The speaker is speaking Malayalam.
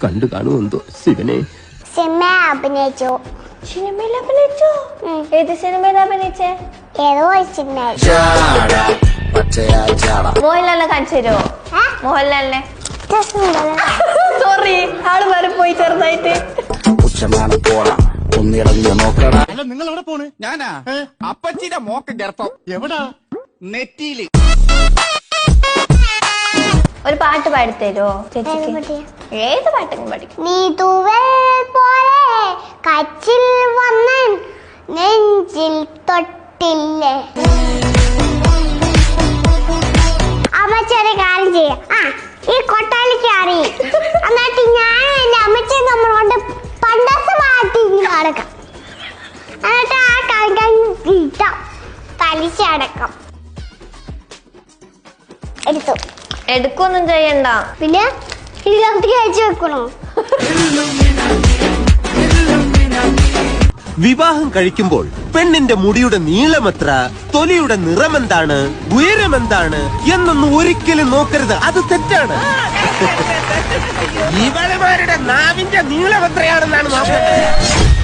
കണ്ടു കാണുമെന്തോ ശിവനെ. സിനിമ അഭിനയിച്ചു. സിനിമയിൽ അഭിനയിച്ചോ? ഏത് സിനിമയിൽ അഭിനയിച്ചേ? ഏതോ ഒരു സിനിമ. മോഹൻലാലിനെ കാണിച്ചു തരുമോ? മോഹൻലാലിനെ. സോറി, ആള് വരെ പോയി ചെറുതായിട്ട്. അല്ല, നിങ്ങൾ എവിടെ പോണ്? ഞാനാ അപ്പച്ചിയുടെ മോക്ക് ഗർഭം. എവിടാ? നെറ്റിയില്. ഒരു പാട്ട് പാടിത്തരോ ചേച്ചിക്ക്? ഏത് പാട്ടെങ്കിലും പഠിക്കും. നീ തൂവൽ പോലെ കച്ചിൽ വന്നൻ നെഞ്ചിൽ തൊട്ടില്ലേ. അമ്മച്ചൊരു കാര്യം ചെയ്യാം. ഈ കൊട്ടാലിക്ക് അറിയും. എന്നിട്ട് ഞാൻ എന്റെ അമ്മച്ചി നമ്മളോട് പണ്ടത്തെ മാറ്റി നടക്കാം. എന്നിട്ട് ആ കളിക്കാൻ കിട്ടാം തലിച്ചടക്കം എടുത്തു. എടുക്കൊന്നും ചെയ്യണ്ട. പിന്നെ ഇതിനകത്തേക്ക് അയച്ചു വെക്കണോ? വിവാഹം കഴിക്കുമ്പോൾ പെണ്ണിന്റെ മുടിയുടെ നീളമെത്ര, തൊലിയുടെ നിറമെന്താണ്, ഉയരമെന്താണ് എന്നൊന്നും ഒരിക്കലും നോക്കരുത്. അത് തെറ്റാണ്. ഇവളുമാരുടെ നാവിന്റെ നീളമെത്രയാണെന്നാണ് നോക്കുന്നത്.